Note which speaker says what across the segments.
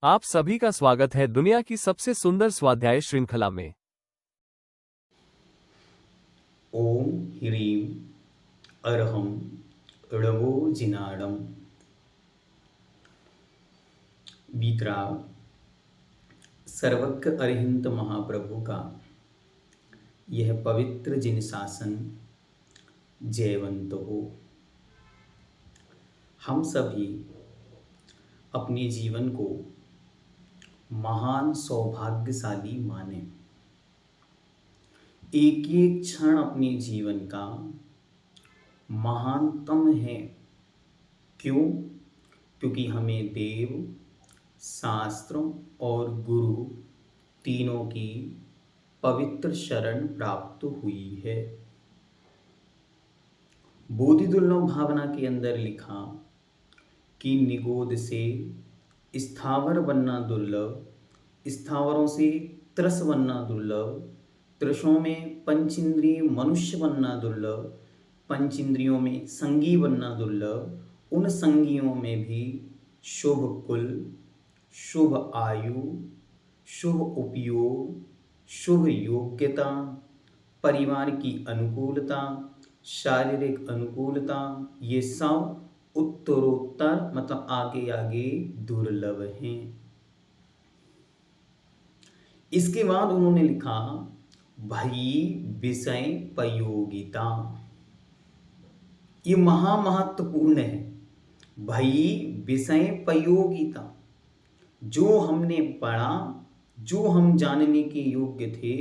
Speaker 1: आप सभी का स्वागत है दुनिया की सबसे सुंदर स्वाध्याय श्रृंखला में।
Speaker 2: ओम ह्रीं अर्हं ळवो जिनाडम। बीतराग सर्वज्ञ अरिहंत महाप्रभु का यह पवित्र जिन शासन जयवंत हो। हम सभी अपने जीवन को महान सौभाग्यशाली माने। एक एक क्षण अपने जीवन का महानतम है। क्यों? क्योंकि हमें देव, शास्त्रों और गुरु तीनों की पवित्र शरण प्राप्त हुई है। बोधि दुर्लभ भावना के अंदर लिखा कि निगोद से स्थावर बनना दुर्लभ, स्थावरों से त्रस बनना दुर्लभ, त्रसों में पंचेंद्रिय मनुष्य बनना दुर्लभ, पंचेंद्रियों में संगी बनना दुर्लभ, उन संगियों में भी शुभ कुल, शुभ आयु, शुभ उपयोग, शुभ योग्यता, परिवार की अनुकूलता, शारीरिक अनुकूलता, ये सब उत्तरोत्तर मतलब आगे आगे दुर्लभ हैं। इसके बाद उन्होंने लिखा भई विषय प्रयोगिता। ये महत्वपूर्ण है। भई विषय प्रयोगिता, जो हमने पढ़ा, जो हम जानने के योग्य थे,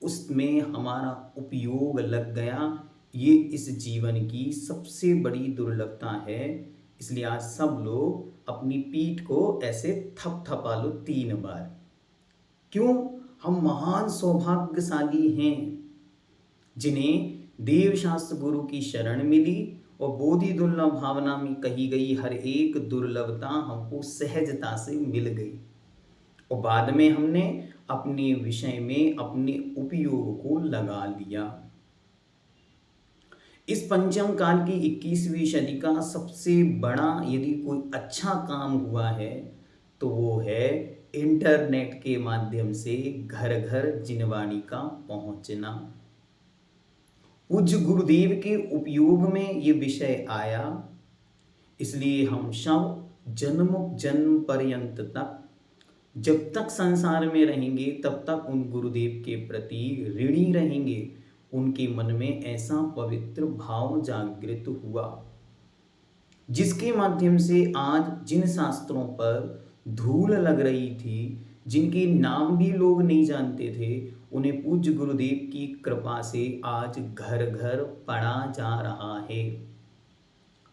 Speaker 2: उसमें हमारा उपयोग लग गया। ये इस जीवन की सबसे बड़ी दुर्लभता है। इसलिए आज सब लोग अपनी पीठ को ऐसे थपथपा लो 3 बार। क्यों? हम महान सौभाग्यशाली हैं जिन्हें देव शास्त्र गुरु की शरण मिली और बोधि दुर्लभ भावना में कही गई हर एक दुर्लभता हमको सहजता से मिल गई और बाद में हमने अपने विषय में अपने उपयोग को लगा लिया। इस पंचम काल की 21वीं सदी का सबसे बड़ा यदि कोई अच्छा काम हुआ है तो वो है इंटरनेट के माध्यम से घर घर जिनवाणी का पहुंचना। पूज्य गुरुदेव के उपयोग में ये विषय आया, इसलिए हम सब जन्म जन्म पर्यंत तक जब तक संसार में रहेंगे तब तक उन गुरुदेव के प्रति ऋणी रहेंगे। उनके मन में ऐसा पवित्र भाव जागृत हुआ जिसके माध्यम से आज जिन शास्त्रों पर धूल लग रही थी, जिनके नाम भी लोग नहीं जानते थे, उन्हें पूज्य गुरुदेव की कृपा से आज घर घर पढ़ा जा रहा है।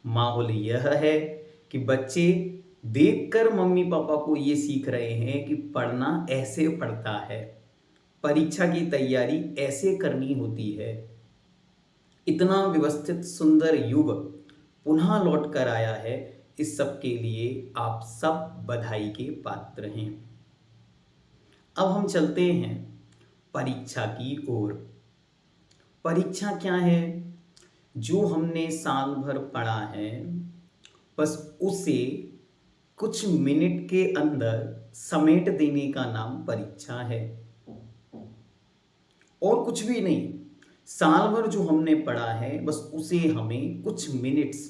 Speaker 2: माहौल यह है कि बच्चे देखकर मम्मी पापा को ये सीख रहे हैं कि पढ़ना ऐसे पड़ता है, परीक्षा की तैयारी ऐसे करनी होती है। इतना व्यवस्थित सुंदर युग पुनः लौट कर आया है। इस सब के लिए आप सब बधाई के पात्र हैं। अब हम चलते हैं परीक्षा की ओर। परीक्षा क्या है? जो हमने साल भर पढ़ा है बस उसे कुछ मिनट के अंदर समेट देने का नाम परीक्षा है और कुछ भी नहीं। साल भर जो हमने पढ़ा है बस उसे हमें कुछ मिनट्स,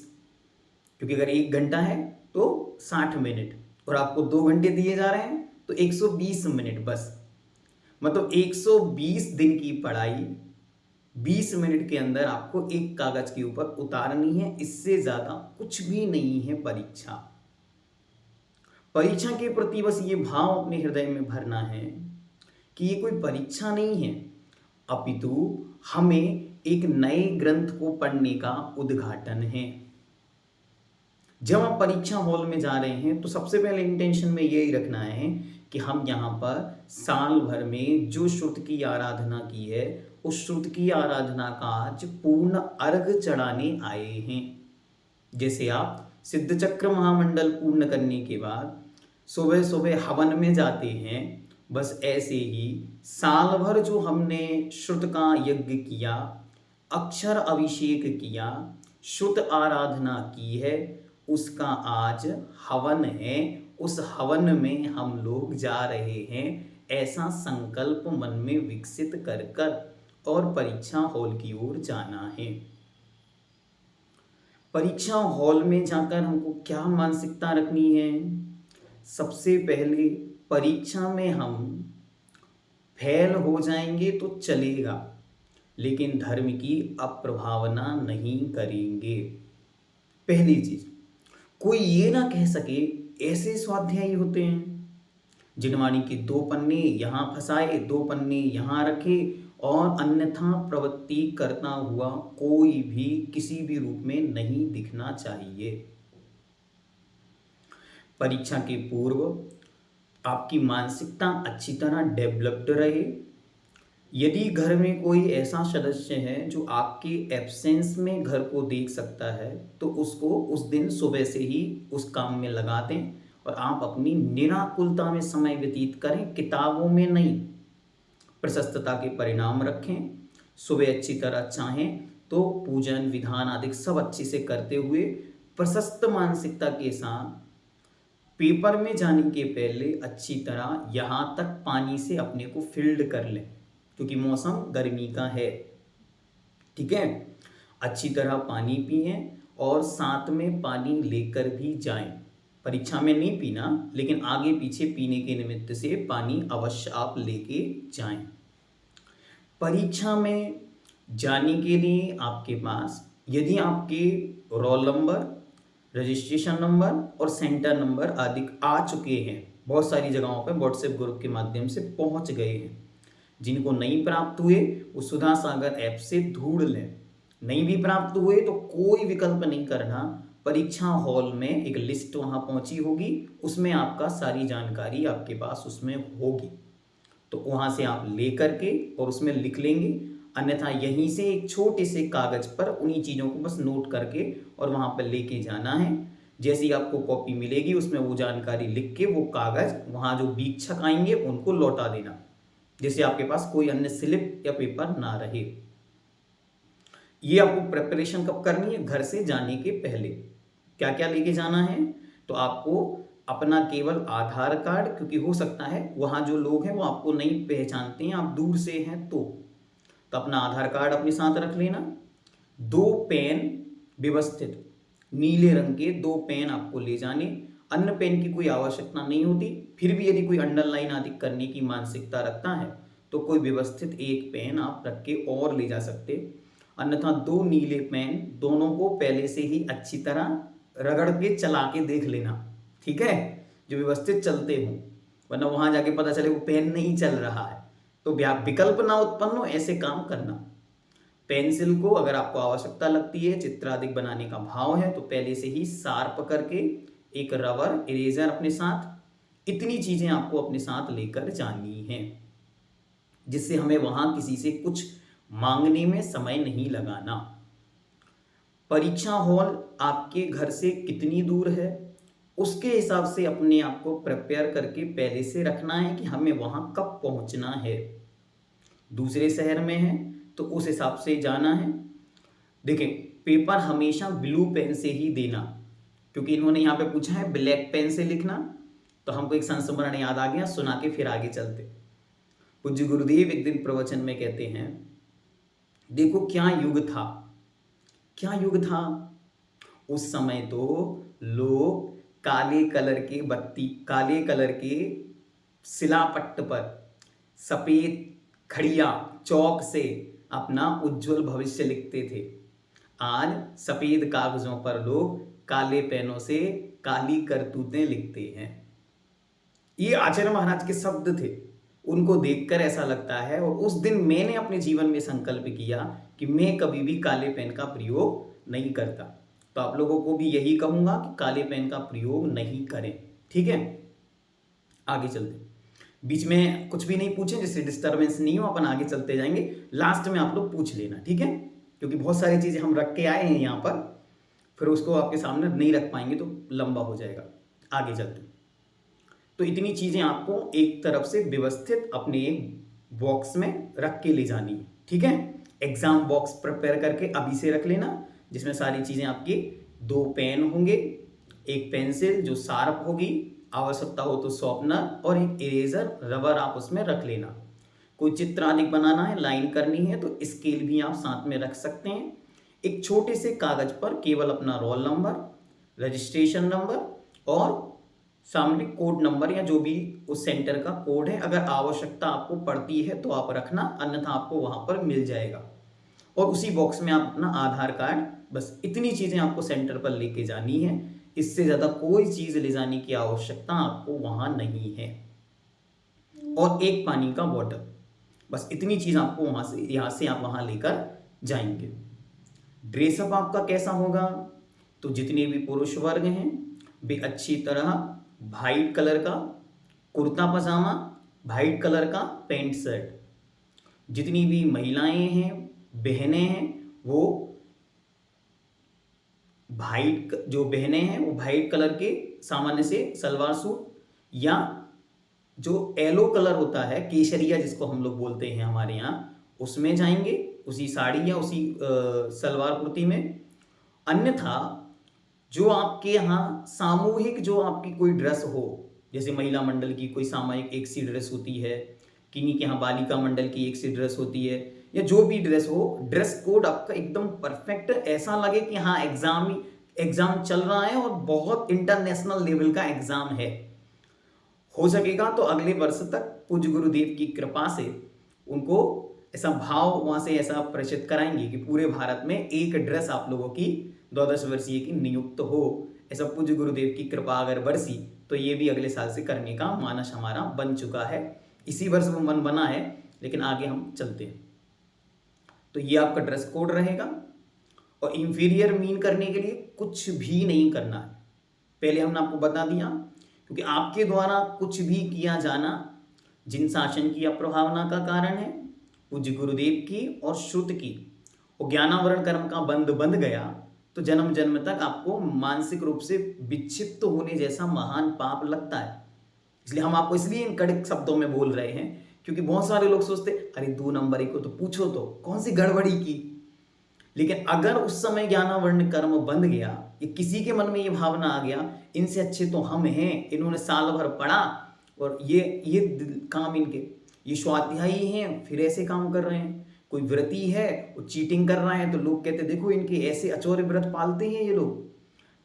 Speaker 2: क्योंकि अगर 1 घंटा है तो 60 मिनट और आपको 2 घंटे दिए जा रहे हैं तो 120 मिनट, बस मतलब 120 दिन की पढ़ाई 20 मिनट के अंदर आपको एक कागज के ऊपर उतारनी है। इससे ज्यादा कुछ भी नहीं है परीक्षा। परीक्षा के प्रति बस ये भाव अपने हृदय में भरना है कि ये कोई परीक्षा नहीं है, अपितु हमें एक नए ग्रंथ को पढ़ने का उद्घाटन है। जब आप परीक्षा हॉल में जा रहे हैं तो सबसे पहले इंटेंशन में यही रखना है कि हम यहाँ पर साल भर में जो श्रुत की आराधना की है उस श्रुत की आराधना का आज पूर्ण अर्घ चढ़ाने आए हैं। जैसे आप सिद्ध चक्र महामंडल पूर्ण करने के बाद सुबह सुबह हवन में जाते हैं, बस ऐसे ही साल भर जो हमने श्रुत का यज्ञ किया, अक्षर अभिषेक किया, श्रुत आराधना की है, उसका आज हवन है उस हवन में हम लोग जा रहे हैं, ऐसा संकल्प मन में विकसित कर कर और परीक्षा हॉल की ओर जाना है। परीक्षा हॉल में जाकर हमको क्या मानसिकता रखनी है? सबसे पहले परीक्षा में हम फेल हो जाएंगे तो चलेगा, लेकिन धर्म की अप्रभावना नहीं करेंगे। पहली चीज, कोई ये ना कह सके ऐसे स्वाध्यायी होते हैं जिनवाणी के 2 पन्ने यहाँ फंसाए, 2 पन्ने यहाँ रखे और अन्यथा प्रवृत्ति करता हुआ कोई भी किसी भी रूप में नहीं दिखना चाहिए। परीक्षा के पूर्व आपकी मानसिकता अच्छी तरह डेवलप्ड रहे। यदि घर में कोई ऐसा सदस्य है जो आपके एब्सेंस में घर को देख सकता है, तो उसको उस दिन सुबह से ही उस काम में लगा दें और आप अपनी निराकुलता में समय व्यतीत करें, किताबों में नहीं। प्रशस्तता के परिणाम रखें, सुबह अच्छी तरह चाहें तो पूजन विधान आदि सब अच्छे से करते हुए प्रशस्त मानसिकता के साथ पेपर में जाने के पहले अच्छी तरह यहाँ तक पानी से अपने को फिल्ड कर लें, क्योंकि मौसम गर्मी का है। ठीक है, अच्छी तरह पानी पिएं और साथ में पानी लेकर भी जाएं। परीक्षा में नहीं पीना, लेकिन आगे पीछे पीने के निमित्त से पानी अवश्य आप लेके जाएं। परीक्षा में जाने के लिए आपके पास यदि आपके रोल नंबर, रजिस्ट्रेशन नंबर और सेंटर नंबर आदि आ चुके हैं, बहुत सारी जगहों पर व्हाट्सएप ग्रुप के माध्यम से पहुंच गए हैं, जिनको नहीं प्राप्त हुए वो सुधा सागर ऐप से ढूंढ लें। नहीं भी प्राप्त हुए तो कोई विकल्प नहीं करना, परीक्षा हॉल में एक लिस्ट वहां पहुंची होगी, उसमें आपका सारी जानकारी आपके पास उसमें होगी, तो वहां से आप ले करके और उसमें लिख लेंगे। अन्यथा यहीं से एक छोटे से कागज पर उन्हीं चीज़ों को बस नोट करके और वहां पर लेके जाना है। जैसी आपको कॉपी मिलेगी उसमें वो जानकारी लिख के वो कागज वहां जो वीक्षक आएंगे उनको लौटा देना, जैसे आपके पास कोई अन्य स्लिप या पेपर ना रहे। ये आपको प्रिपरेशन कब करनी है? घर से जाने के पहले। क्या क्या लेके जाना है? तो आपको अपना केवल आधार कार्ड, क्योंकि हो सकता है वहां जो लोग हैं वो आपको नहीं पहचानते हैं, आप दूर से हैं, तो अपना आधार कार्ड अपने साथ रख लेना। 2 पेन व्यवस्थित नीले रंग के 2 पेन आपको ले जाने, अन्य पेन की कोई आवश्यकता नहीं होती। फिर भी यदि कोई अंडरलाइन आदि करने की मानसिकता रखता है तो कोई व्यवस्थित 1 पेन आप रख के और ले जा सकते। अन्यथा 2 नीले पेन, दोनों को पहले से ही अच्छी तरह रगड़ के चला के देख लेना, ठीक है, जो व्यवस्थित चलते हों, वरना वहां जाके पता चले वो पेन नहीं चल रहा है तो विकल्प ना उत्पन्न हो, ऐसे काम करना। पेंसिल को अगर आपको आवश्यकता लगती है, चित्र आदि बनाने का भाव है, तो पहले से ही शार्प करके एक रबर इरेजर अपने साथ, इतनी चीजें आपको अपने साथ लेकर जानी है, जिससे हमें वहां किसी से कुछ मांगने में समय नहीं लगाना। परीक्षा हॉल आपके घर से कितनी दूर है उसके हिसाब से अपने आप को प्रिपेयर करके पहले से रखना है कि हमें वहां कब पहुंचना है। दूसरे शहर में है तो उस हिसाब से जाना है। देखें, पेपर हमेशा ब्लू पेन से ही देना, क्योंकि इन्होंने यहाँ पे पूछा है ब्लैक पेन से लिखना, तो हमको एक संस्मरण याद आ गया, सुना के फिर आगे चलते। पूज्य गुरुदेव एक दिन प्रवचन में कहते हैं, देखो क्या युग था, क्या युग था। उस समय तो लोग काले कलर के बत्ती, काले कलर के शिलापट्ट पर सफेद खड़िया चौक से अपना उज्जवल भविष्य लिखते थे। आज सफेद कागजों पर लोग काले पेनों से काली करतूतें लिखते हैं। ये आचार्य महाराज के शब्द थे, उनको देखकर ऐसा लगता है। और उस दिन मैंने अपने जीवन में संकल्प किया कि मैं कभी भी काले पेन का प्रयोग नहीं करता, तो आप लोगों को भी यही कहूंगा कि काले पेन का प्रयोग नहीं करें, ठीक है। आगे चलते, बीच में कुछ भी नहीं पूछे जिससे डिस्टरबेंस नहीं हो, अपन आगे चलते जाएंगे। लास्ट में आप लोग पूछ लेना, ठीक है, क्योंकि बहुत सारी चीजें हम रख के आए हैं यहाँ पर, फिर उसको आपके सामने नहीं रख पाएंगे तो लंबा हो जाएगा। आगे चलते, तो इतनी चीजें आपको एक तरफ से व्यवस्थित अपने एक बॉक्स में रख के ले जानी है, ठीक है। एग्जाम बॉक्स प्रिपेयर करके अभी से रख लेना, जिसमें सारी चीजें आपकी 2 पेन होंगे, 1 पेंसिल जो शार्प होगी, आवश्यकता हो तो शॉर्पनर और एक इरेजर रबर आप उसमें रख लेना। कोई चित्र आदि बनाना है, लाइन करनी है तो स्केल भी आप साथ में रख सकते हैं। एक छोटे से कागज पर केवल अपना रोल नंबर, रजिस्ट्रेशन नंबर और सामने कोड नंबर या जो भी उस सेंटर का कोड है, अगर आवश्यकता आपको पड़ती है तो आप रखना, अन्यथा आपको वहां पर मिल जाएगा। और उसी बॉक्स में आप अपना आधार कार्ड, बस इतनी चीजें आपको सेंटर पर लेके जानी है। इससे ज्यादा कोई चीज ले जाने की आवश्यकता आपको वहां नहीं है। और एक पानी का बॉटल, बस इतनी चीज आपको वहां से, यहां से आप वहां लेकर जाएंगे। ड्रेसअप आपका कैसा होगा? तो जितने भी पुरुष वर्ग हैं वे अच्छी तरह वाइट कलर का कुर्ता पजामा, वाइट कलर का पैंट शर्ट। जितनी भी महिलाएं हैं, बहनें हैं, वो वाइट, जो बहनें हैं वो वाइट कलर के सामान्य से सलवार सूट या जो येलो कलर होता है, केसरिया जिसको हम लोग बोलते हैं हमारे यहाँ, उसमें जाएंगे, उसी साड़ी या उसी सलवार कुर्ती में। अन्यथा जो आपके यहाँ सामूहिक जो आपकी कोई ड्रेस हो, जैसे महिला मंडल की कोई सामूहिक एक सी ड्रेस होती है, किन्हीं के यहाँ बालिका मंडल की एक सी ड्रेस होती है, या जो भी ड्रेस हो, ड्रेस कोड आपका एकदम परफेक्ट, ऐसा लगे कि हाँ एग्जाम चल रहा है और बहुत इंटरनेशनल लेवल का एग्जाम है। हो सकेगा तो अगले वर्ष तक पूज्य गुरुदेव की कृपा से उनको ऐसा भाव वहां से ऐसा प्रेषित कराएंगे कि पूरे भारत में एक ड्रेस आप लोगों की 12 वर्षीय की नियुक्त हो। ऐसा पूज्य गुरुदेव की कृपा अगर बरसी तो ये भी अगले साल से करने का मानस हमारा बन चुका है। इसी वर्ष वो मन बना है, लेकिन आगे हम चलते हैं। तो ये आपका ड्रेस कोड रहेगा। और इंफीरियर मीन करने के लिए कुछ भी नहीं करना है, पहले हमने आपको बता दिया, क्योंकि आपके द्वारा कुछ भी किया जाना जिन शासन की अप्रभावना का कारण है, पूज्य गुरुदेव की और श्रुत की, और ज्ञानावरण कर्म का बंद गया तो जन्म जन्म तक आपको मानसिक रूप से विक्षिप्त होने जैसा महान पाप लगता है। इसलिए हम आपको इसलिए इन कड़क शब्दों में बोल रहे हैं, क्योंकि बहुत सारे लोग सोचते अरे 2 नंबर को तो पूछो तो कौन सी गड़बड़ी की। लेकिन अगर उस समय ज्ञानावरण कर्म बंध गया, ये किसी के मन में ये भावना आ गया इनसे अच्छे तो हम हैं, इन्होंने साल भर पढ़ा और ये काम इनके, ये स्वाध्यायी हैं फिर ऐसे काम कर रहे हैं, कोई व्रती है वो चीटिंग कर रहा है तो लोग कहते देखो इनके ऐसे अचौर्य व्रत पालते हैं ये लोग,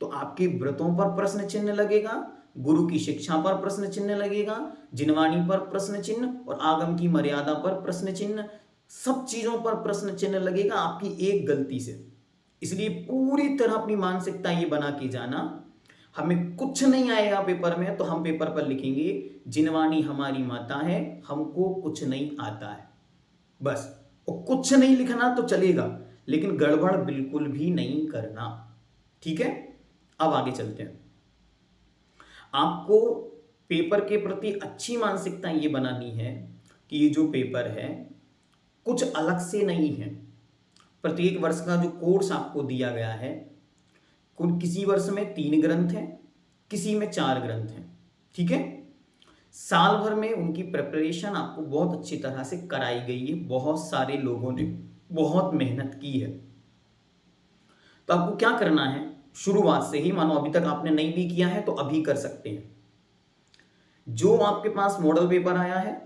Speaker 2: तो आपके व्रतों पर प्रश्न चिन्ह लगेगा, गुरु की शिक्षा पर प्रश्न चिन्ह लगेगा, जिनवाणी पर प्रश्न चिन्ह और आगम की मर्यादा पर प्रश्न चिन्ह, सब चीजों पर प्रश्न चिन्ह लगेगा आपकी एक गलती से। इसलिए पूरी तरह अपनी मानसिकता ये बना के जाना, हमें कुछ नहीं आएगा पेपर में तो हम पेपर पर लिखेंगे जिनवाणी हमारी माता है, हमको कुछ नहीं आता है, बस। और कुछ नहीं लिखना तो चलेगा, लेकिन गड़बड़ बिल्कुल भी नहीं करना, ठीक है। अब आगे चलते हैं। आपको पेपर के प्रति अच्छी मानसिकता ये बनानी है कि ये जो पेपर है कुछ अलग से नहीं है। प्रत्येक वर्ष का जो कोर्स आपको दिया गया है, किसी वर्ष में 3 ग्रंथ हैं, किसी में 4 ग्रंथ हैं, ठीक है। साल भर में उनकी प्रिपरेशन आपको बहुत अच्छी तरह से कराई गई है, बहुत सारे लोगों ने बहुत मेहनत की है। तो आपको क्या करना है, शुरुआत से ही, मानो अभी तक आपने नहीं भी किया है तो अभी कर सकते हैं। जो आपके पास मॉडल पेपर आया है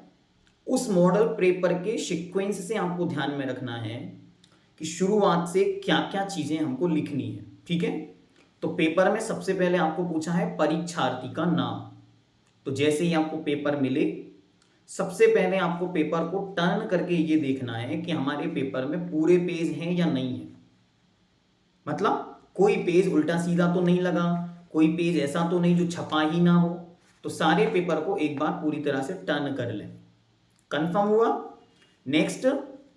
Speaker 2: उस मॉडल पेपर के सीक्वेंस से आपको ध्यान में रखना है कि शुरुआत से क्या क्या चीजें हमको लिखनी है, ठीक है। तो पेपर में सबसे पहले आपको पूछा है परीक्षार्थी का नाम। तो जैसे ही आपको पेपर मिले, सबसे पहले आपको पेपर को टर्न करके ये देखना है कि हमारे पेपर में पूरे पेज हैं या नहीं है। मतलब कोई पेज उल्टा सीधा तो नहीं लगा, कोई पेज ऐसा तो नहीं जो छपा ही ना हो। तो सारे पेपर को एक बार पूरी तरह से टर्न कर लें। कंफर्म हुआ? नेक्स्ट,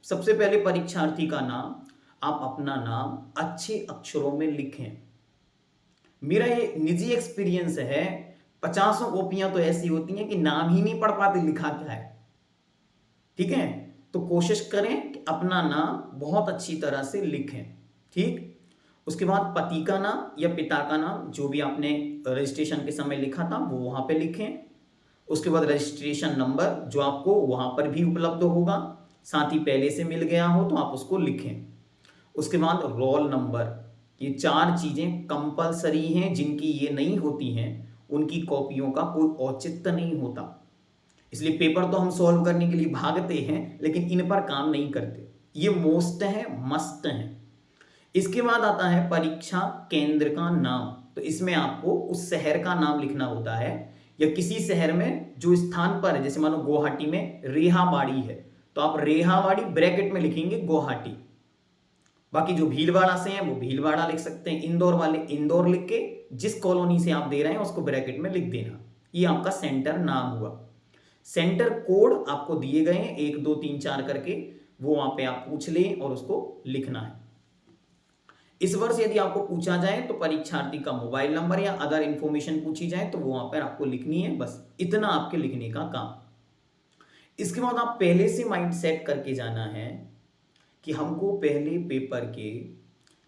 Speaker 2: सबसे पहले परीक्षार्थी का नाम, आप अपना नाम अच्छे अक्षरों में लिखें। मेरा ये निजी एक्सपीरियंस है, 50 कॉपियां तो ऐसी होती हैं कि नाम ही नहीं पढ़ पाते लिखा क्या है, ठीक है। तो कोशिश करें कि अपना नाम बहुत अच्छी तरह से लिखें, ठीक। उसके बाद पति का नाम या पिता का नाम जो भी आपने रजिस्ट्रेशन के समय लिखा था वो वहां पे लिखें। उसके बाद रजिस्ट्रेशन नंबर जो आपको वहां पर भी उपलब्ध होगा, साथ ही पहले से मिल गया हो तो आप उसको लिखें। उसके बाद रोल नंबर, ये 4 चीजें कंपलसरी हैं, जिनकी ये नहीं होती हैं उनकी कॉपियों का कोई औचित्य नहीं होता। इसलिए पेपर तो हम सॉल्व करने के लिए भागते हैं, लेकिन इन पर काम नहीं करते। ये मोस्ट है, मस्ट है। इसके बाद आता है परीक्षा केंद्र का नाम। तो इसमें आपको उस शहर का नाम लिखना होता है, या किसी शहर में जो स्थान पर है, जैसे मानो गुवाहाटी में रेहाबाड़ी है तो आप रेहाबाड़ी ब्रैकेट में लिखेंगे गुवाहाटी। बाकी जो भीलवाड़ा से हैं वो भीलवाड़ा लिख सकते हैं, इंदौर वाले इंदौर लिख के जिस कॉलोनी से आप दे रहे हैं उसको ब्रैकेट में लिख देना। ये आपका सेंटर नाम हुआ। सेंटर कोड आपको दिए गए हैं 1 2 3 4 करके, वो वहां पे आप पूछ लें और उसको लिखना है। इस वर्ष यदि आपको पूछा जाए तो परीक्षार्थी का मोबाइल नंबर या अदर इंफॉर्मेशन पूछी जाए तो वो वहां पर आपको लिखनी है, बस इतना आपके लिखने का काम। इसके बाद आप पहले से माइंड सेट करके जाना है कि हमको पहले पेपर के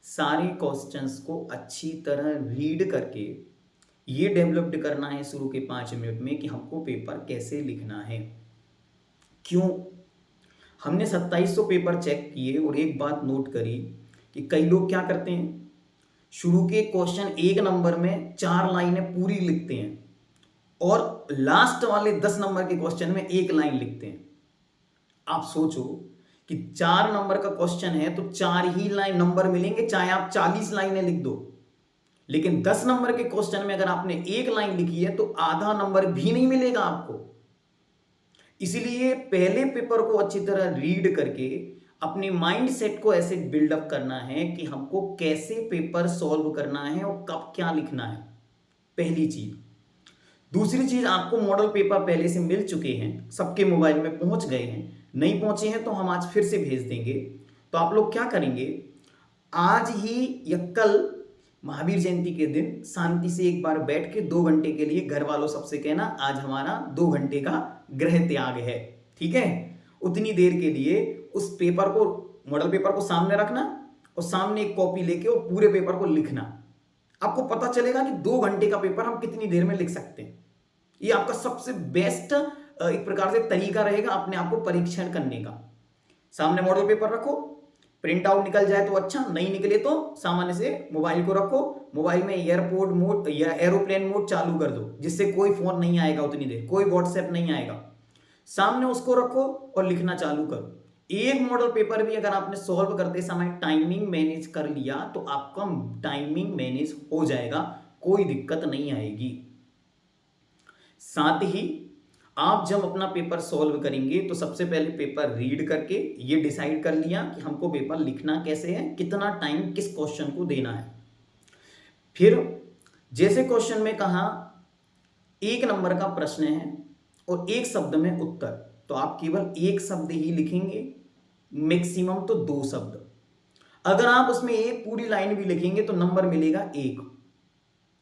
Speaker 2: सारे क्वेश्चंस को अच्छी तरह रीड करके ये डेवलप्ड करना है शुरू के 5 मिनट में कि हमको पेपर कैसे लिखना है। क्यों? हमने 2700 पेपर चेक किए और एक बात नोट करी कि कई लोग क्या करते हैं, शुरू के क्वेश्चन 1 नंबर में 4 लाइनें पूरी लिखते हैं और लास्ट वाले 10 नंबर के क्वेश्चन में 1 लाइन लिखते हैं। आप सोचो कि 4 नंबर का क्वेश्चन है तो 4 ही लाइन नंबर मिलेंगे, चाहे आप 40 लाइनें लिख दो। लेकिन 10 नंबर के क्वेश्चन में अगर आपने 1 लाइन लिखी है तो आधा नंबर भी नहीं मिलेगा आपको। इसलिए पहले पेपर को अच्छी तरह रीड करके अपने माइंड सेट को ऐसे बिल्डअप करना है कि हमको कैसे पेपर सॉल्व करना है और कब क्या लिखना है, पहली चीज। दूसरी चीज, आपको मॉडल पेपर पहले से मिल चुके हैं, सबके मोबाइल में पहुंच गए हैं। नहीं पहुंचे हैं तो हम आज फिर से भेज देंगे। तो आप लोग क्या करेंगे, आज ही या कल महावीर जयंती के दिन शांति से एक बार बैठ के 2 घंटे के लिए घर वालों सबसे कहना आज हमारा 2 घंटे का गृह त्याग है, ठीक है। उतनी देर के लिए उस पेपर को, मॉडल पेपर को सामने रखना और सामने एक कॉपी लेके और पूरे पेपर को लिखना। आपको पता चलेगा कि 2 घंटे का पेपर हम कितनी देर में लिख सकते हैं। ये आपका सबसे बेस्ट एक प्रकार से तरीका रहेगा अपने आप को परीक्षण करने का। सामने मॉडल पेपर रखो, प्रिंट आउट निकल जाए तो अच्छा, नहीं निकले तो सामान्य से मोबाइल को रखो, मोबाइल में एयरपोर्ट मोड या एरोप्लेन मोड चालू कर दो, जिससे कोई फोन नहीं आएगा उतनी देर, कोई व्हाट्सएप नहीं आएगा। सामने उसको रखो और लिखना चालू करो। एक मॉडल पेपर भी अगर आपने सॉल्व करते समय टाइमिंग मैनेज कर लिया तो आपका टाइमिंग मैनेज हो जाएगा, कोई दिक्कत नहीं आएगी। साथ ही आप जब अपना पेपर सॉल्व करेंगे तो सबसे पहले पेपर रीड करके ये डिसाइड कर लिया कि हमको पेपर लिखना कैसे है, कितना टाइम किस क्वेश्चन को देना है। फिर जैसे क्वेश्चन में कहा 1 नंबर का प्रश्न है और 1 शब्द में उत्तर, तो आप केवल 1 शब्द ही लिखेंगे, मैक्सिमम तो 2 शब्द। अगर आप उसमें एक पूरी लाइन भी लिखेंगे तो नंबर मिलेगा 1।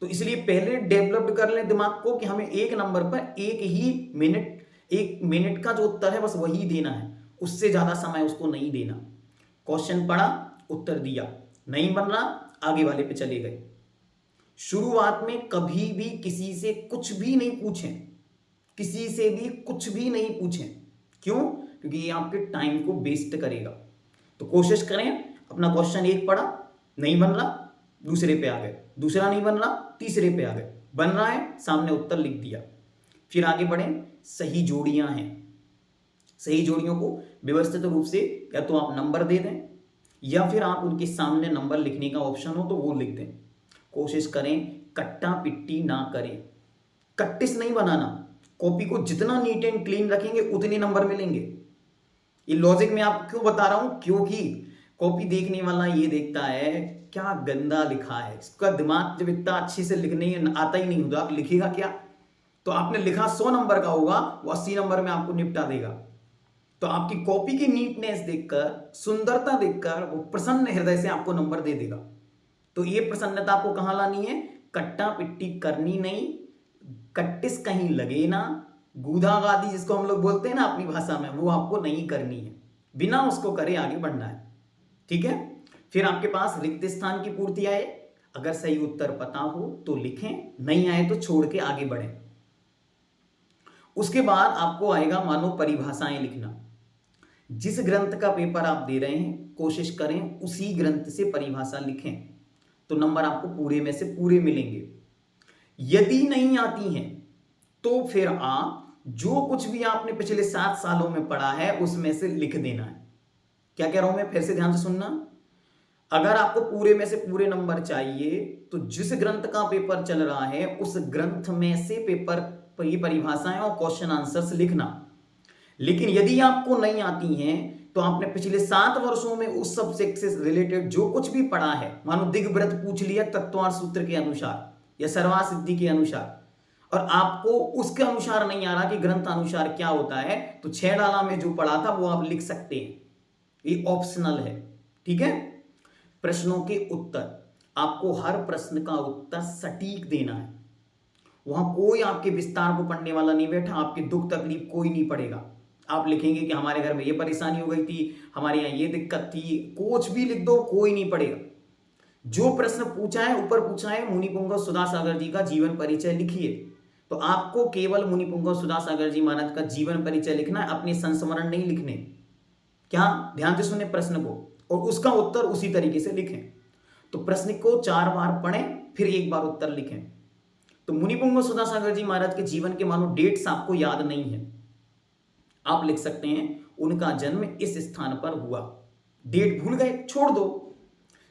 Speaker 2: तो इसलिए पहले डेवलप्ड कर लें दिमाग को कि हमें 1 नंबर पर 1 मिनट का जो उत्तर है बस वही देना है, उससे ज्यादा समय उसको नहीं देना। क्वेश्चन पढ़ा, उत्तर दिया, नहीं बन रहा आगे वाले पे चले गए। शुरुआत में कभी भी किसी से कुछ भी नहीं पूछें, किसी से भी कुछ भी नहीं पूछें। क्यों? क्योंकि ये आपके टाइम को वेस्ट करेगा। तो कोशिश करें, अपना क्वेश्चन 1 पढ़ा, नहीं बन रहा, दूसरे पे आ गए, दूसरा नहीं बन रहा, तीसरे पे आ गए, बन रहा है, सामने उत्तर लिख दिया। फिर आगे बढ़ें, सही जोड़ियां हैं, सही जोड़ियों को व्यवस्थित रूप से या तो आप नंबर दे दें या फिर आप उनके सामने नंबर लिखने का ऑप्शन हो तो वो लिख दें। कोशिश करें कट्टा पिट्टी ना करें, कट्टिस नहीं बनाना। कॉपी को जितना नीट एंड क्लीन रखेंगे उतने नंबर मिलेंगे। ये लॉजिक मैं आपको क्यों बता रहा हूं, क्योंकि कॉपी देखने वाला ये देखता है क्या गंदा लिखा है, इसका दिमाग जब इतना अच्छे से लिखने आता ही नहीं होगा, लिखेगा क्या। तो आपने लिखा 100 नंबर का होगा, वो 80 नंबर में आपको निपटा देगा। तो आपकी कॉपी की नीटनेस देखकर, सुंदरता देखकर वो प्रसन्न हृदय से आपको नंबर दे देगा। तो ये प्रसन्नता आपको कहां लानी है, कट्टा पिट्टी करनी नहीं, कट्टिस कहीं लगे ना, गूदागादी जिसको हम लोग बोलते हैं ना अपनी भाषा में, वो आपको नहीं करनी है, बिना उसको करे आगे बढ़ना है, ठीक है। फिर आपके पास रिक्त स्थान की पूर्ति आए, अगर सही उत्तर पता हो तो लिखें, नहीं आए तो छोड़ के आगे बढ़ें। उसके बाद आपको आएगा मानो परिभाषाएं लिखना। जिस ग्रंथ का पेपर आप दे रहे हैं कोशिश करें उसी ग्रंथ से परिभाषा लिखें, तो नंबर आपको पूरे में से पूरे मिलेंगे। यदि नहीं आती हैं तो फिर आप जो कुछ भी आपने पिछले 7 सालों में पढ़ा है उसमें से लिख देना है। क्या कह रहा हूं मैं, फिर से ध्यान से सुनना। अगर आपको पूरे में से पूरे नंबर चाहिए तो जिस ग्रंथ का पेपर चल रहा है उस ग्रंथ में से पेपर की परिभाषाएं और क्वेश्चन आंसर्स लिखना। लेकिन यदि आपको नहीं आती हैं तो आपने पिछले 7 वर्षों में उस सब्जेक्ट से रिलेटेड जो कुछ भी पढ़ा है, मानो दिग्व्रत पूछ लिया तत्वार्थ सूत्र के अनुसार या सर्वा सिद्धि के अनुसार, और आपको उसके अनुसार नहीं आ रहा कि ग्रंथ अनुसार क्या होता है, तो 6 डाला में जो पढ़ा था वो आप लिख सकते हैं, ये ऑप्शनल है। ठीक है। प्रश्नों के उत्तर, आपको हर प्रश्न का उत्तर सटीक देना है। वहां कोई आपके विस्तार को पढ़ने वाला नहीं बैठा, आपकी दुख तकलीफ कोई नहीं पड़ेगा। आप लिखेंगे कि हमारे घर में ये परेशानी हो गई थी, हमारे यहाँ ये दिक्कत थी, कुछ भी लिख दो, कोई नहीं पड़ेगा। जो प्रश्न पूछा है, ऊपर पूछा है मुनिपुंगव सुधासागर जी का जीवन परिचय लिखिए, तो आपको केवल मुनिपुंगव सुधासागर जी महाराज का जीवन परिचय लिखना है, अपने संस्मरण नहीं लिखने। क्या, ध्यान से सुने प्रश्न को और उसका उत्तर उसी तरीके से लिखें। तो प्रश्न को 4 बार पढ़ें, फिर 1 बार उत्तर लिखें। तो मुनिपुंगव सुधासागर जी महाराज के जीवन के मानो डेट्स आपको याद नहीं है, आप लिख सकते हैं उनका जन्म इस स्थान पर हुआ। डेट भूल गए, छोड़ दो,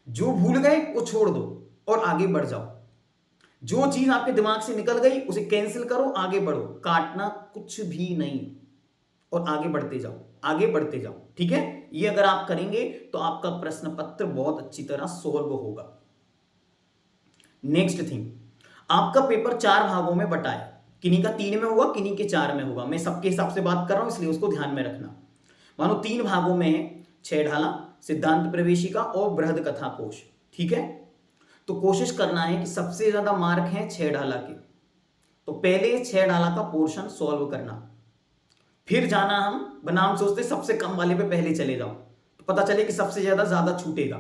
Speaker 2: जो भूल गए वो छोड़ दो और आगे बढ़ जाओ। जो चीज आपके दिमाग से निकल गई उसे कैंसिल करो, आगे बढ़ो, काटना कुछ भी नहीं और आगे बढ़ते जाओ, आगे बढ़ते जाओ। ठीक है। ये अगर आप करेंगे तो आपका प्रश्न पत्र बहुत अच्छी तरह सोल्व होगा। नेक्स्ट थिंग, आपका पेपर 4 भागों में बटा है, किन्हीं का 3 में होगा, किन्हीं के 4 में होगा। मैं सबके हिसाब से बात कर रहा हूं इसलिए उसको ध्यान में रखना। मानो 3 भागों में है, 6 ढाला, सिद्धांत प्रवेशिका और बृहद कथा कोश। ठीक है। तो कोशिश करना है कि सबसे ज्यादा मार्क है 6 ढाला के, तो पहले 6 ढाला का पोर्शन सॉल्व करना, फिर जाना हम बनाम सोचते सबसे कम वाले पे पहले चले जाओ, तो पता चले कि सबसे ज्यादा छूटेगा।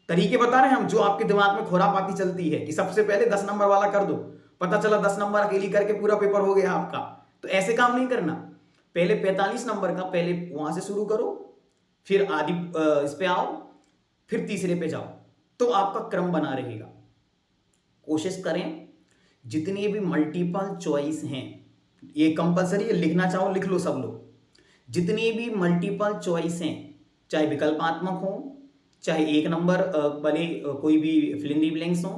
Speaker 2: तरीके बता रहे हैं हम, जो आपके दिमाग में खुरापाती चलती है कि सबसे पहले 10 नंबर वाला कर दो, पता चला 10 नंबर अकेली करके पूरा पेपर हो गया आपका। तो ऐसे काम नहीं करना, पहले 45 नंबर का पहले वहां से शुरू करो, फिर आदि इस पे आओ, फिर तीसरे पे जाओ, तो आपका क्रम बना रहेगा। कोशिश करें जितनी भी मल्टीपल चॉइस हैं, ये कंपलसरी है, लिखना चाहो लिख लो सब लोग, जितनी भी मल्टीपल चॉइस हैं, चाहे विकल्पात्मक हो, चाहे 1 नंबर वाले कोई भी फिल इन द ब्लैंक्स हो,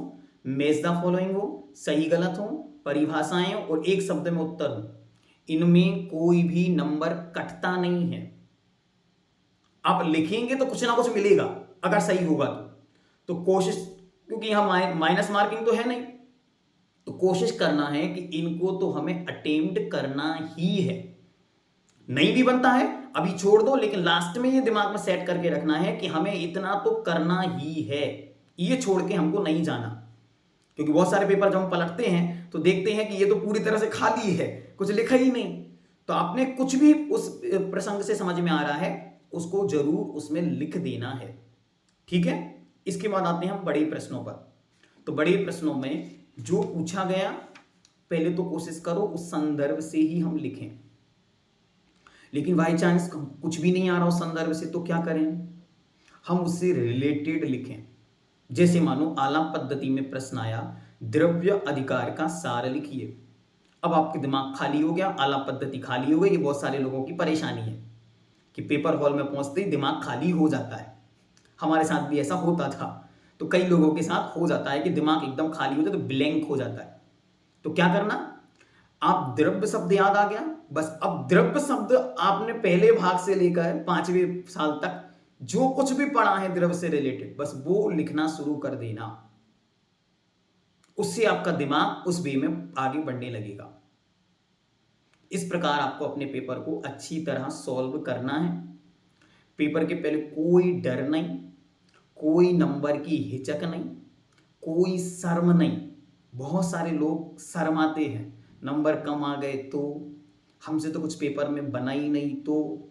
Speaker 2: मैच द फॉलोइंग हो, सही गलत हो, परिभाषाएं हो और 1 शब्द में उत्तर हो, इनमें कोई भी नंबर कटता नहीं है। आप लिखेंगे तो कुछ ना कुछ मिलेगा अगर सही होगा तो कोशिश, क्योंकि यहां माइनस मार्किंग तो है नहीं, तो कोशिश करना है कि इनको तो हमें अटेम्प्ट करना ही है। नहीं भी बनता है अभी छोड़ दो, लेकिन लास्ट में ये दिमाग में सेट करके रखना है कि हमें इतना तो करना ही है, ये छोड़ के हमको नहीं जाना। क्योंकि बहुत सारे पेपर जब हम पलटते हैं तो देखते हैं कि ये तो पूरी तरह से खाली है, कुछ लिखा ही नहीं। तो आपने कुछ भी उस प्रसंग से समझ में आ रहा है उसको जरूर उसमें लिख देना है। ठीक है। इसके बाद आते हैं हम बड़े प्रश्नों पर। तो बड़े प्रश्नों में जो पूछा गया पहले तो कोशिश करो उस संदर्भ से ही हम लिखें, लेकिन बाई चांस कुछ भी नहीं आ रहा उस संदर्भ से तो क्या करें, हम उससे रिलेटेड लिखें। जैसे मानो आलाप पद्धति में प्रश्न आया, द्रव्य अधिकार का सार लिखिए। अब आपके दिमाग खाली हो गया, आलाप पद्धति खाली हो गई। ये बहुत सारे लोगों की परेशानी है कि पेपर हॉल में पहुंचते ही दिमाग खाली हो जाता है। हमारे साथ भी ऐसा होता था, तो कई लोगों के साथ हो जाता है कि दिमाग एकदम खाली हो जाता है, तो ब्लैंक हो जाता है। तो क्या करना, आप द्रव्य शब्द याद आ गया, बस अब द्रव्य शब्द आपने पहले भाग से लेकर 5वें साल तक जो कुछ भी पढ़ा है द्रव्य से रिलेटेड, बस वो लिखना शुरू कर देना। उससे आपका दिमाग उस वे में आगे बढ़ने लगेगा। इस प्रकार आपको अपने पेपर को अच्छी तरह सॉल्व करना है। पेपर के पहले कोई डर नहीं, कोई नंबर की हिचक नहीं, कोई शर्म नहीं। बहुत सारे लोग शर्माते हैं, नंबर कम आ गए तो, हमसे तो कुछ पेपर में बना ही नहीं तो।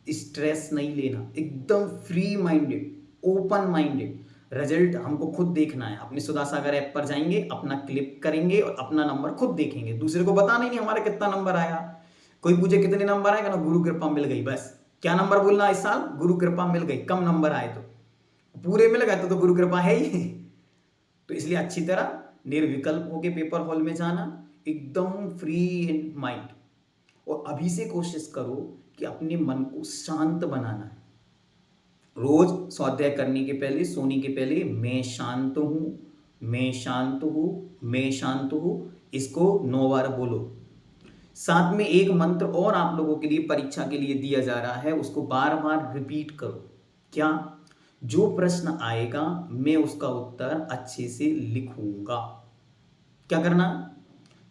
Speaker 2: स्ट्रेस नहीं लेना, एकदम free minded, open minded. Result हमको खुद देखना है। अपने सुधासागर ऐप पर जाएंगे, अपना क्लिक करेंगे और अपना नंबर खुद देखेंगे। दूसरे को बताना ही नहीं हमारा कितना नंबर आया। कोई पूछे कितने नंबर आए, कहना गुरु कृपा मिल गई। बस क्या नंबर बोलना इस साल, गुरु कृपा मिल गई। कम नंबर आए तो, पूरे मिल गए तो गुरु कृपा है ही। तो इसलिए अच्छी तरह निर्विकल्प होके पेपर हॉल में जाना, एकदम फ्री इन माइंड। और अभी से कोशिश करो कि अपने मन को शांत बनाना है। रोज स्वाध्याय करने के पहले, सोने के पहले मैं शांत हूँ, मैं शांत हूँ, मैं शांत हूँ, इसको 9 बार बोलो। साथ में एक मंत्र और आप लोगों के लिए परीक्षा के लिए दिया जा रहा है, उसको बार बार रिपीट करो। क्या? जो प्रश्न आएगा मैं उसका उत्तर अच्छे से लिखूंगा। क्या करना?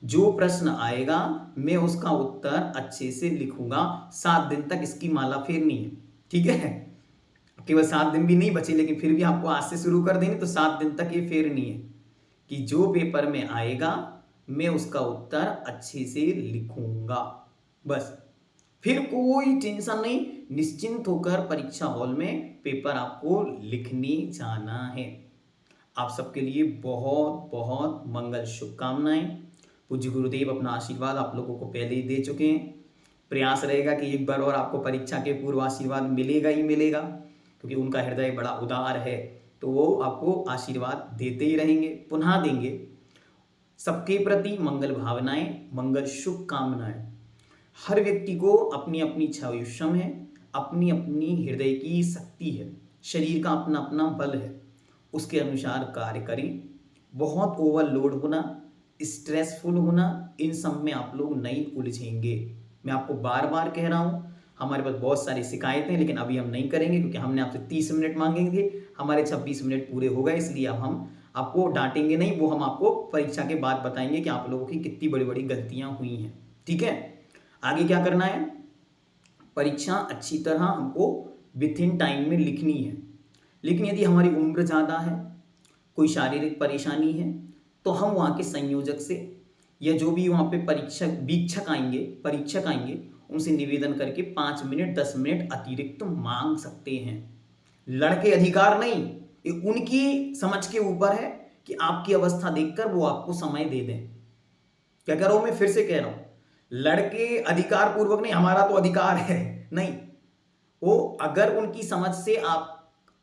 Speaker 2: जो प्रश्न आएगा मैं उसका उत्तर अच्छे से लिखूंगा। 7 दिन तक इसकी माला फेरनी है, ठीक है? केवल 7 दिन भी नहीं बचे, लेकिन फिर भी आपको आज से शुरू कर देंगे तो 7 दिन तक ये फेरनी है कि जो पेपर में आएगा मैं उसका उत्तर अच्छे से लिखूंगा। बस, फिर कोई टेंशन नहीं, निश्चिंत होकर परीक्षा हॉल में पेपर आपको लिखने जाना है। आप सबके लिए बहुत बहुत मंगल शुभकामनाएं। पूज्य गुरुदेव अपना आशीर्वाद आप लोगों को पहले ही दे चुके हैं। प्रयास रहेगा कि एक बार और आपको परीक्षा के पूर्व आशीर्वाद मिलेगा ही मिलेगा, क्योंकि उनका हृदय बड़ा उदार है, तो वो आपको आशीर्वाद देते ही रहेंगे, पुनः देंगे। सबके प्रति मंगल भावनाएं, मंगल शुभकामनाएं। हर व्यक्ति को अपनी अपनी क्षम है, अपनी अपनी हृदय की शक्ति है, शरीर का अपना अपना बल है, उसके अनुसार कार्य करें। बहुत ओवरलोड होना, स्ट्रेसफुल होना, इन सब में आप लोग नहीं उलझेंगे। मैं आपको बार बार कह रहा हूँ, हमारे पास बहुत सारी शिकायतें, लेकिन अभी हम नहीं करेंगे क्योंकि हमने आपसे 30 मिनट मांगेंगे, हमारे 26 मिनट पूरे हो गए, इसलिए अब हम आपको डांटेंगे नहीं, वो हम आपको परीक्षा के बाद बताएंगे कि आप लोगों की कितनी बड़ी बड़ी गलतियां हुई हैं। ठीक है? आगे क्या करना है? परीक्षा अच्छी तरह हमको विथ इन टाइम में लिखनी है, लेकिन यदि हमारी उम्र ज़्यादा है, कोई शारीरिक परेशानी है, तो हम वहाँ के संयोजक से या जो भी वहाँ पे परीक्षक आएंगे उनसे निवेदन करके 5 मिनट 10 मिनट अतिरिक्त मांग सकते हैं। लड़के अधिकार नहीं, ये उनकी समझ के ऊपर है कि आपकी अवस्था देखकर वो आपको समय दे दें। क्या कह रहा हूं मैं? फिर से कह रहा हूं, लड़के अधिकार पूर्वक नहीं, हमारा तो अधिकार है नहीं, वो अगर उनकी समझ से आप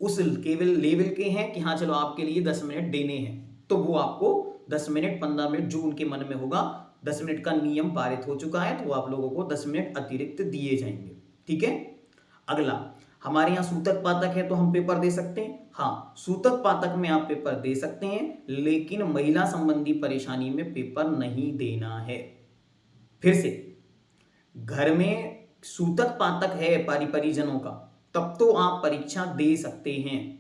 Speaker 2: उस केवल लेवल के हैं कि हाँ चलो आपके लिए 10 मिनट देने हैं, तो वो आपको 10 मिनट 15 मिनट जो उनके मन में होगा, 10 मिनट का नियम पारित हो चुका है, तो वो आप लोगों को 10 मिनट अतिरिक्त दिए जाएंगे। ठीक है? अगला, हमारे यहाँ सूतक पातक है तो हम पेपर दे सकते हैं। हाँ, सूतक पातक में आप पेपर दे सकते हैं, लेकिन महिला संबंधी परेशानी में पेपर नहीं देना है। फिर से, घर में सूतक पातक है परिजनों का, तब तो आप परीक्षा दे सकते हैं,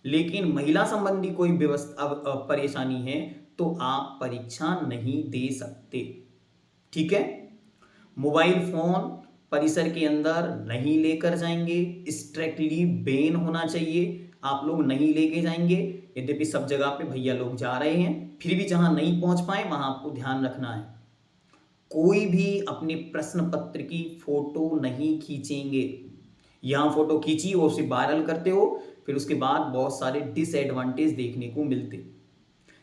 Speaker 2: लेकिन महिला संबंधी कोई परेशानी है तो आप परीक्षा नहीं दे सकते। ठीक है? मोबाइल फोन परिसर के अंदर नहीं लेकर जाएंगे, स्ट्रिक्टली बैन होना चाहिए, आप लोग नहीं लेके जाएंगे। यद्यपि सब जगह पे भैया लोग जा रहे हैं, फिर भी जहां नहीं पहुंच पाए वहां आपको ध्यान रखना है। कोई भी अपने प्रश्न पत्र की फोटो नहीं खींचेंगे। यहां फोटो खींची और उसे वायरल करते हो, फिर उसके बाद बहुत सारे डिसएडवांटेज देखने को मिलते।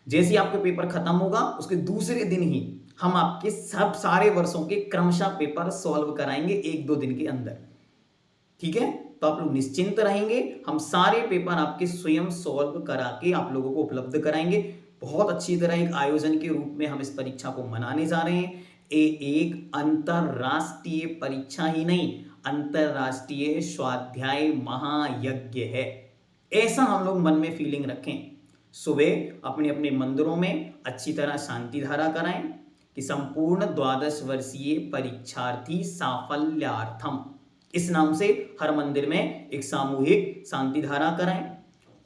Speaker 2: जैसे आपका पेपर खत्म होगा, उसके दूसरे दिन ही हम आपके सब सारे वर्षों के क्रमशः पेपर सॉल्व कराएंगे 1-2 दिन के अंदर। ठीक है? तो आप लोग निश्चिंत रहेंगे, हम सारे पेपर आपके स्वयं सॉल्व करा के आप लोगों को उपलब्ध कराएंगे। बहुत अच्छी तरह एक आयोजन के रूप में हम इस परीक्षा को मनाने जा रहे हैं। एक अंतरराष्ट्रीय परीक्षा ही नहीं, अंतरराष्ट्रीय स्वाध्याय महायज्ञ है, ऐसा हम लोग मन में फीलिंग रखें। सुबह अपने अपने मंदिरों में अच्छी तरह शांति धारा कराएं कि संपूर्ण 12 वर्षीय परीक्षार्थी साफल्यार्थम, इस नाम से हर मंदिर में एक सामूहिक शांति धारा कराएं।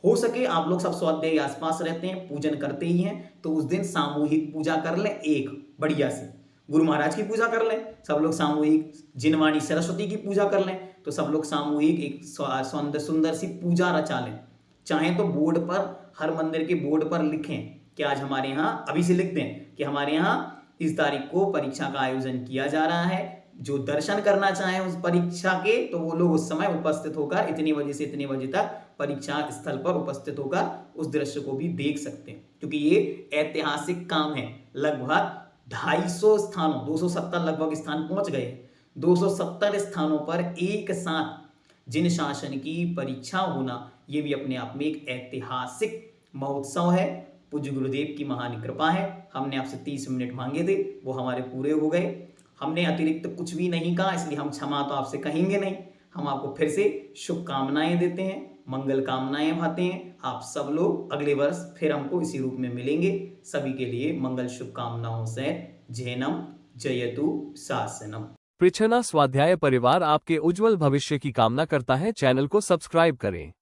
Speaker 2: हो सके आप लोग सब स्वाध्याय आसपास रहते हैं, पूजन करते ही हैं, तो उस दिन सामूहिक पूजा कर लें, एक बढ़िया से गुरु महाराज की पूजा कर लें, सब लोग सामूहिक जिनवाणी सरस्वती की पूजा कर लें, तो सब लोग सामूहिक एक सुंदर सी पूजा रचा लें। चाहे तो बोर्ड पर, हर मंदिर के बोर्ड पर लिखें कि आज हमारे यहाँ, अभी से लिख दें कि हमारे यहाँ इस तारीख को परीक्षा का आयोजन किया जा रहा है। जो दर्शन करना चाहें उस परीक्षा के, तो वो लोग उस समय उपस्थित होकर इतने बजे से इतने बजे तक परीक्षा स्थल पर उपस्थित होकर उस दृश्य को भी देख सकते हैं, क्योंकि ये ऐतिहासिक काम है। लगभग 250 स्थानों, 270 लगभग स्थान पहुंच गए, 270 स्थानों पर एक साथ जिन शासन की परीक्षा होना, ये भी अपने आप में एक ऐतिहासिक महोत्सव है। पूज्य गुरुदेव की महान कृपा है। हमने आपसे 30 मिनट मांगे थे, वो हमारे पूरे हो गए। हमने अतिरिक्त कुछ भी नहीं कहा, इसलिए हम क्षमा तो आपसे कहेंगे नहीं। हम आपको फिर से शुभकामनाएं देते हैं, मंगल कामनाएं भाते हैं। आप सब लोग अगले वर्ष फिर हमको इसी रूप में मिलेंगे। सभी के लिए मंगल शुभकामनाओं से जैनम जयतु शासनम।
Speaker 1: पृछना स्वाध्याय परिवार आपके उज्जवल भविष्य की कामना करता है। चैनल को सब्सक्राइब करें।